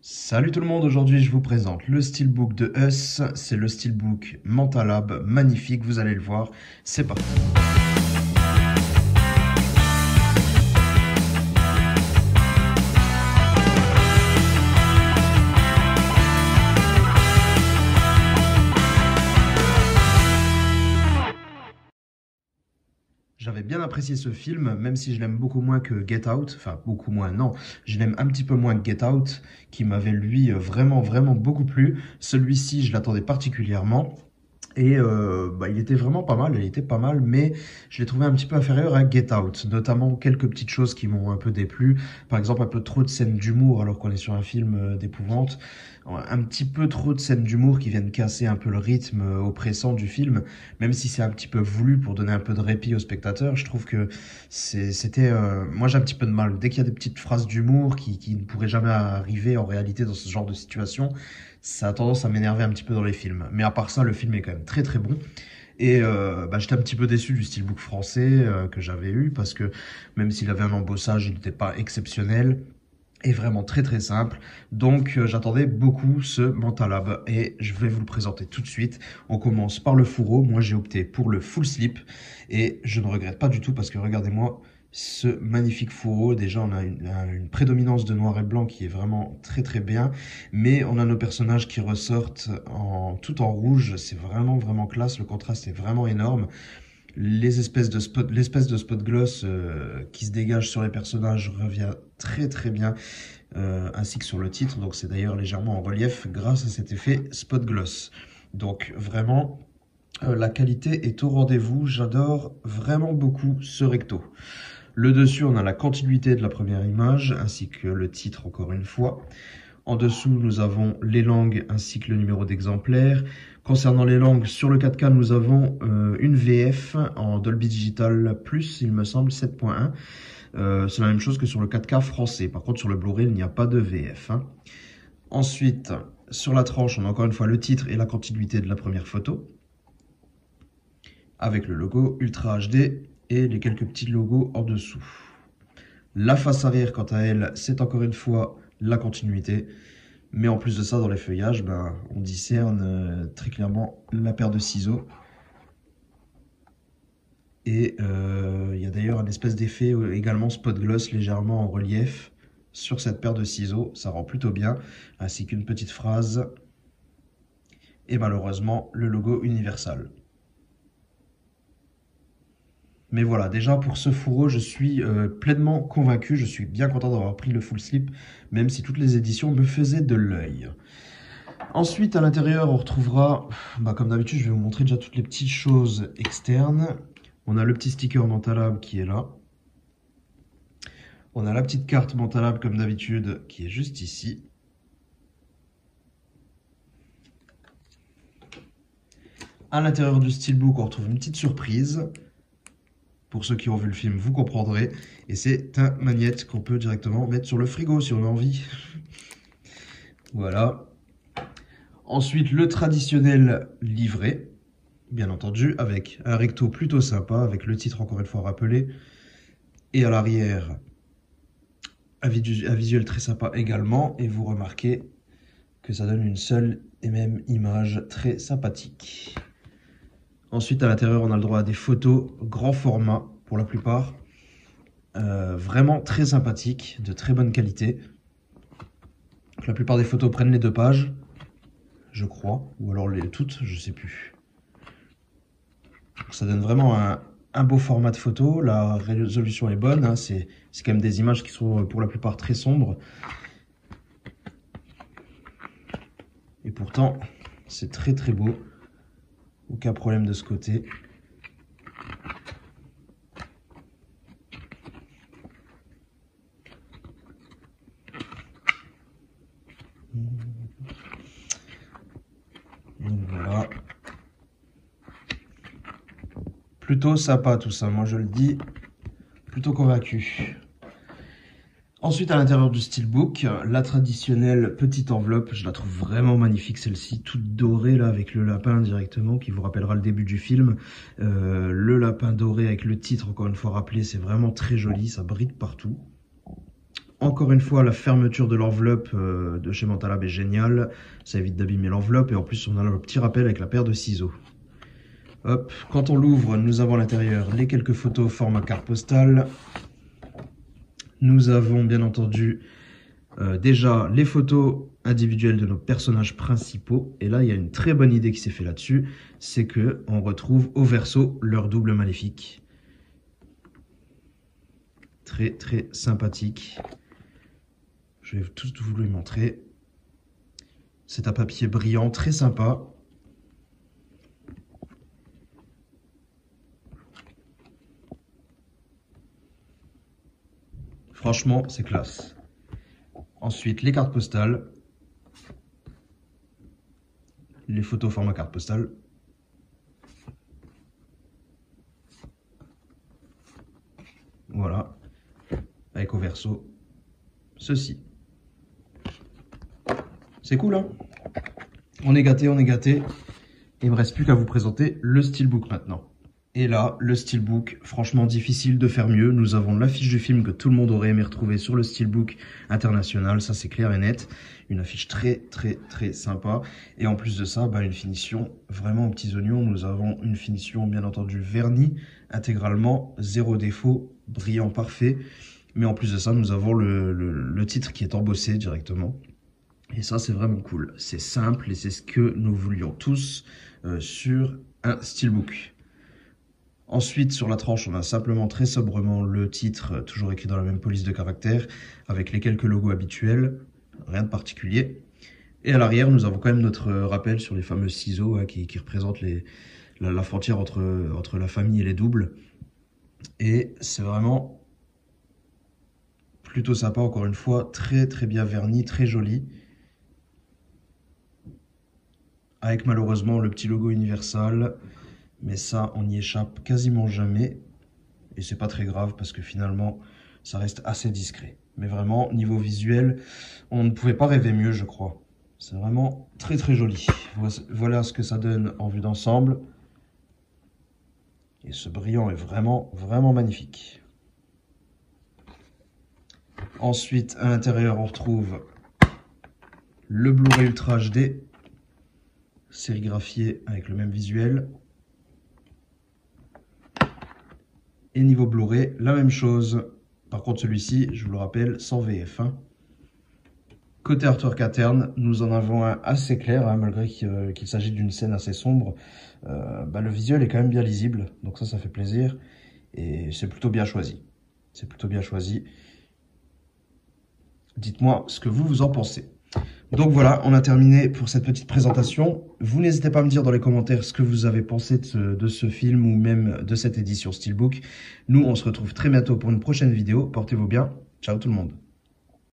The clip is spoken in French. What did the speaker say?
Salut tout le monde, aujourd'hui je vous présente le steelbook de Us, c'est le steelbook Mentalab, magnifique, vous allez le voir, c'est parti. J'avais bien apprécié ce film, même si je l'aime beaucoup moins que Get Out, enfin beaucoup moins, non, je l'aime un petit peu moins que Get Out, qui m'avait lui vraiment beaucoup plu. Celui-ci, je l'attendais particulièrement. Et il était vraiment pas mal, il était pas mal, mais je l'ai trouvé un petit peu inférieur à Get Out, notamment quelques petites choses qui m'ont un peu déplu. Par exemple, un peu trop de scènes d'humour alors qu'on est sur un film d'épouvante. Un petit peu trop de scènes d'humour qui viennent casser un peu le rythme oppressant du film, même si c'est un petit peu voulu pour donner un peu de répit au spectateur. Je trouve que c'était... moi j'ai un petit peu de mal. Dès qu'il y a des petites phrases d'humour qui ne pourraient jamais arriver en réalité dans ce genre de situation, ça a tendance à m'énerver un petit peu dans les films. Mais à part ça, le film est quand même très bon. Et j'étais un petit peu déçu du steelbook français que j'avais eu, parce que même s'il avait un embossage, il n'était pas exceptionnel et vraiment très simple. Donc j'attendais beaucoup ce Mentalab et je vais vous le présenter tout de suite. On commence par le fourreau. Moi j'ai opté pour le full slip et je ne regrette pas du tout, parce que regardez-moi ce magnifique fourreau. Déjà on a une prédominance de noir et blanc qui est vraiment très bien, mais on a nos personnages qui ressortent tout en rouge. C'est vraiment classe, le contraste est vraiment énorme. L'espèce de spot gloss qui se dégage sur les personnages revient très bien, ainsi que sur le titre. Donc c'est d'ailleurs légèrement en relief grâce à cet effet spot gloss. Donc vraiment, la qualité est au rendez-vous. J'adore vraiment beaucoup ce recto. Le dessus, on a la continuité de la première image, ainsi que le titre encore une fois. En dessous, nous avons les langues ainsi que le numéro d'exemplaire. Concernant les langues, sur le 4K, nous avons une VF en Dolby Digital Plus, il me semble, 7.1. C'est la même chose que sur le 4K français. Par contre, sur le Blu-ray, il n'y a pas de VF. Ensuite, sur la tranche, on a encore une fois le titre et la continuité de la première photo, avec le logo Ultra HD et les quelques petits logos en dessous. La face arrière, quant à elle, c'est encore une fois la continuité. Mais en plus de ça, dans les feuillages, on discerne très clairement la paire de ciseaux. Et il y a d'ailleurs un espèce d'effet également spot gloss légèrement en relief sur cette paire de ciseaux. Ça rend plutôt bien, ainsi qu'une petite phrase. Et malheureusement, le logo Universal. Mais voilà, déjà pour ce fourreau, je suis pleinement convaincu. Je suis bien content d'avoir pris le full slip, même si toutes les éditions me faisaient de l'œil. Ensuite, à l'intérieur, on retrouvera, comme d'habitude, je vais vous montrer déjà toutes les petites choses externes. On a le petit sticker Mentalab qui est là. On a la petite carte Mentalab comme d'habitude qui est juste ici. À l'intérieur du steelbook, on retrouve une petite surprise. Pour ceux qui ont vu le film, vous comprendrez. Et c'est un magnète qu'on peut directement mettre sur le frigo si on a envie. Voilà. Ensuite, le traditionnel livret, bien entendu, avec un recto plutôt sympa, avec le titre encore une fois rappelé. Et à l'arrière, un visuel très sympa également. Et vous remarquez que ça donne une seule et même image très sympathique. Ensuite, à l'intérieur, on a le droit à des photos grand format pour la plupart. Vraiment très sympathiques, de très bonne qualité. Donc, la plupart des photos prennent les 2 pages, je crois. Ou alors toutes, je sais plus. Donc, ça donne vraiment un beau format de photo. La résolution est bonne. C'est quand même des images qui sont pour la plupart très sombres. Et pourtant, c'est très beau. Aucun problème de ce côté. Donc voilà. Plutôt sympa tout ça, moi je le dis. Plutôt convaincu. Ensuite, à l'intérieur du steelbook, la traditionnelle petite enveloppe, je la trouve vraiment magnifique celle-ci, toute dorée là avec le lapin directement, qui vous rappellera le début du film. Le lapin doré avec le titre, encore une fois rappelé, c'est vraiment très joli, ça brille partout. Encore une fois, la fermeture de l'enveloppe de chez Mentalab est géniale. Ça évite d'abîmer l'enveloppe et en plus on a le petit rappel avec la paire de ciseaux. Hop, quand on l'ouvre, nous avons à l'intérieur les quelques photos format carte postale. Nous avons bien entendu déjà les photos individuelles de nos personnages principaux. Et là, il y a une très bonne idée qui s'est faite là-dessus. C'est qu'on retrouve au verso leur double maléfique. Très très sympathique. Je vais tout vous le montrer. C'est un papier brillant, très sympa. Franchement, c'est classe. Ensuite, les cartes postales. Les photos format carte postale. Voilà. Avec au verso, ceci. C'est cool, hein? On est gâté, on est gâté. Il me reste plus qu'à vous présenter le steelbook maintenant. Et là, le steelbook, franchement difficile de faire mieux. Nous avons l'affiche du film que tout le monde aurait aimé retrouver sur le steelbook international. Ça, c'est clair et net. Une affiche très, très, très sympa. Et en plus de ça, une finition vraiment aux petits oignons. Nous avons une finition, bien entendu, vernie, intégralement, zéro défaut, brillant, parfait. Mais en plus de ça, nous avons le titre qui est embossé directement. Et ça, c'est vraiment cool. C'est simple et c'est ce que nous voulions tous sur un steelbook. Ensuite, sur la tranche, on a simplement très sobrement le titre, toujours écrit dans la même police de caractère, avec les quelques logos habituels, rien de particulier. Et à l'arrière, nous avons quand même notre rappel sur les fameux ciseaux qui représentent la frontière entre la famille et les doubles. Et c'est vraiment plutôt sympa, encore une fois, très très bien verni, très joli. Avec malheureusement le petit logo Universal. Mais ça, on n'y échappe quasiment jamais. Et c'est pas très grave parce que finalement, ça reste assez discret. Mais vraiment, niveau visuel, on ne pouvait pas rêver mieux, je crois. C'est vraiment très très joli. Voilà ce que ça donne en vue d'ensemble. Et ce brillant est vraiment, vraiment magnifique. Ensuite, à l'intérieur, on retrouve le Blu-ray Ultra HD, sérigraphié avec le même visuel. Et niveau Blu-ray, la même chose. Par contre, celui-ci, je vous le rappelle, sans VF. Côté artwork interne, nous en avons un assez clair, malgré qu'il s'agit d'une scène assez sombre. Le visuel est quand même bien lisible, donc ça fait plaisir. Et c'est plutôt bien choisi. C'est plutôt bien choisi. Dites-moi ce que vous en pensez. Donc voilà, on a terminé pour cette petite présentation. Vous n'hésitez pas à me dire dans les commentaires ce que vous avez pensé de ce film ou même de cette édition Steelbook. Nous, on se retrouve très bientôt pour une prochaine vidéo. Portez-vous bien. Ciao tout le monde.